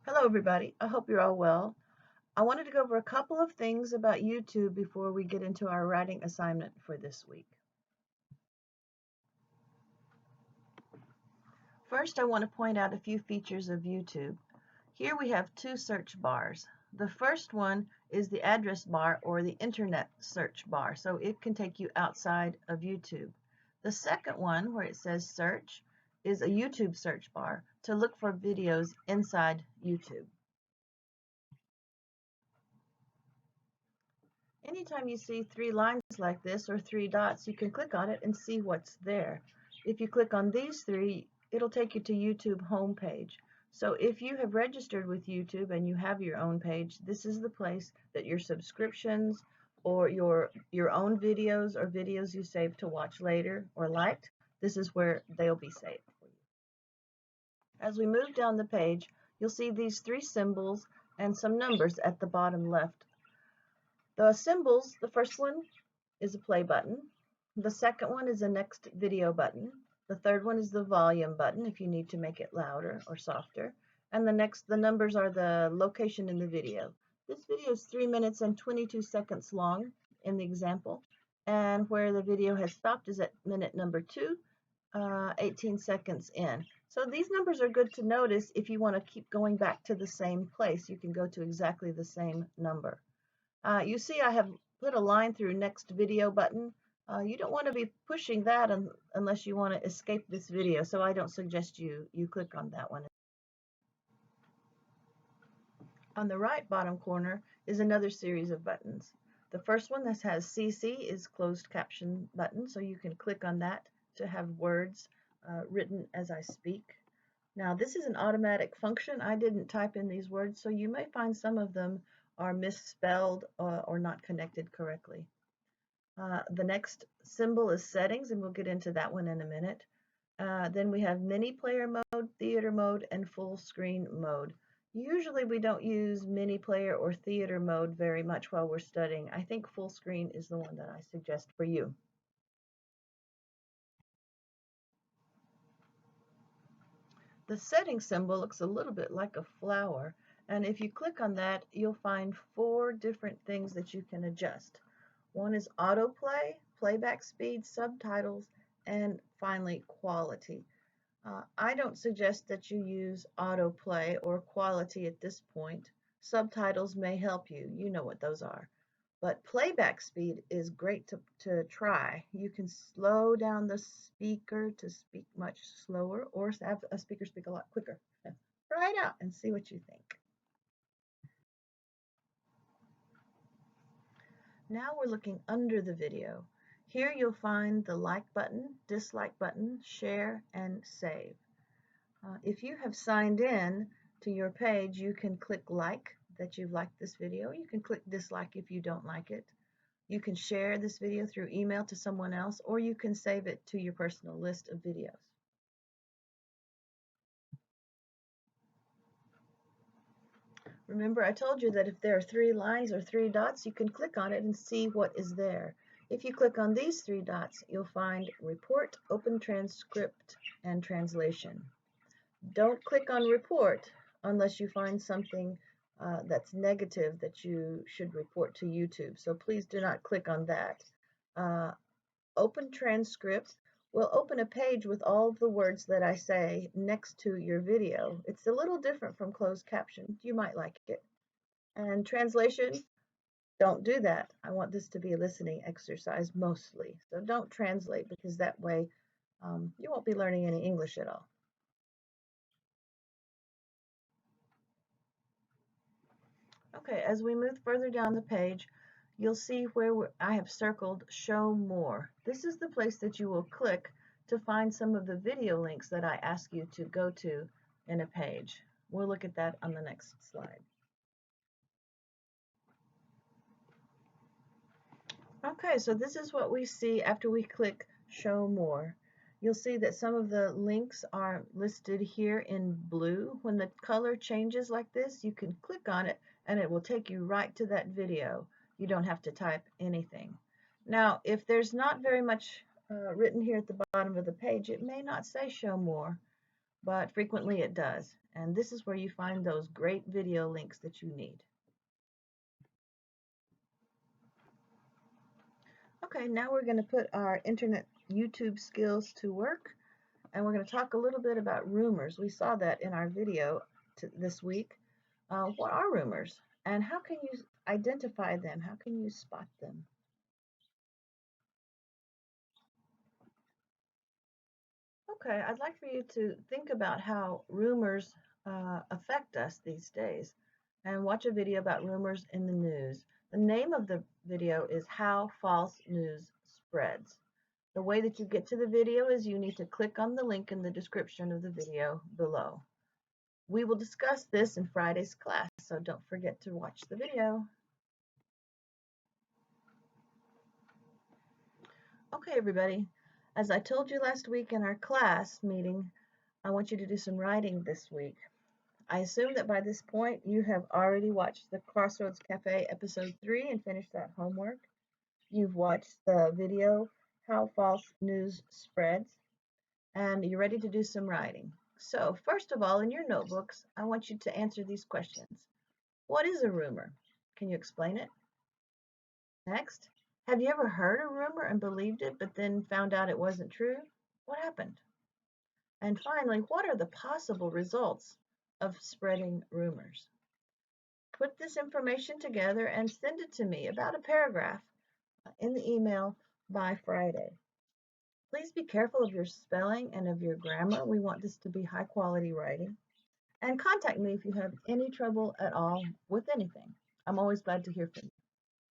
Hello everybody, I hope you're all well. I wanted to go over a couple of things about YouTube before we get into our writing assignment for this week. First, I want to point out a few features of YouTube. Here we have two search bars. The first one is the address bar or the internet search bar, so it can take you outside of YouTube. The second one, where it says search, is a YouTube search bar to look for videos inside YouTube. Anytime you see three lines like this or three dots, you can click on it and see what's there. If you click on these three, it'll take you to YouTube homepage. So if you have registered with YouTube and you have your own page, this is the place that your subscriptions or your own videos or videos you saved to watch later or liked, this is where they'll be saved for you. As we move down the page, you'll see these three symbols and some numbers at the bottom left. The symbols, the first one is a play button. The second one is a next video button. The third one is the volume button if you need to make it louder or softer. And the numbers are the location in the video. This video is 3 minutes and 22 seconds long in the example. And where the video has stopped is at minute number 2, 18 seconds in. So these numbers are good to notice if you want to keep going back to the same place. You can go to exactly the same number. You see I have put a line through next video button. You don't want to be pushing that unless you want to escape this video, so I don't suggest you click on that one. On the right bottom corner is another series of buttons. The first one that has CC is closed caption button, so you can click on that to have words written as I speak. Now this is an automatic function. I didn't type in these words, so you may find some of them are misspelled or not connected correctly. The next symbol is settings, and we'll get into that one in a minute. Then we have mini player mode, theater mode, and full screen mode. Usually we don't use mini player or theater mode very much while we're studying. I think full screen is the one that I suggest for you. The setting symbol looks a little bit like a flower, and if you click on that, you'll find 4 different things that you can adjust. One is autoplay, playback speed, subtitles, and finally quality. I don't suggest that you use autoplay or quality at this point. Subtitles may help you. You know what those are. But playback speed is great to try. You can slow down the speaker to speak much slower or have a speaker speak a lot quicker. Try it out and see what you think. Now we're looking under the video. Here you'll find the like button, dislike button, share, and save. If you have signed in to your page, you can click like that you've liked this video. You can click dislike if you don't like it. You can share this video through email to someone else, or you can save it to your personal list of videos. Remember, I told you that if there are 3 lines or 3 dots, you can click on it and see what is there. If you click on these 3 dots, you'll find Report, Open Transcript, and Translation. Don't click on Report unless you find something that's negative that you should report to YouTube. So please do not click on that. Open Transcript will open a page with all of the words that I say next to your video. It's a little different from closed caption. You might like it. And translation, don't do that. I want this to be a listening exercise mostly. So don't translate, because that way you won't be learning any English at all. Okay, as we move further down the page, you'll see where I have circled Show More. This is the place that you will click to find some of the video links that I ask you to go to in a page. We'll look at that on the next slide. Okay, so this is what we see after we click Show More. You'll see that some of the links are listed here in blue. When the color changes like this, you can click on it and it will take you right to that video. You don't have to type anything. Now, if there's not very much written here at the bottom of the page, it may not say Show More. but frequently it does. And this is where you find those great video links that you need. Okay, now we're going to put our internet YouTube skills to work, and we're going to talk a little bit about rumors. We saw that in our video this week. What are rumors, and how can you identify them? How can you spot them? Okay, I'd like for you to think about how rumors affect us these days and watch a video about rumors in the news. The name of the video is How False News Spreads. The way that you get to the video is you need to click on the link in the description of the video below. We will discuss this in Friday's class, so don't forget to watch the video. Okay, everybody, as I told you last week in our class meeting, I want you to do some writing this week. I assume that by this point you have already watched the Crossroads Cafe episode 3 and finished that homework. You've watched the video, How False News Spreads, and you're ready to do some writing. So first of all, in your notebooks, I want you to answer these questions. What is a rumor? Can you explain it? Next, have you ever heard a rumor and believed it, but then found out it wasn't true? What happened? And finally, what are the possible results of spreading rumors? Put this information together and send it to me, about a paragraph, in the email by Friday. Please be careful of your spelling and of your grammar. We want this to be high quality writing. And contact me if you have any trouble at all with anything. I'm always glad to hear from you.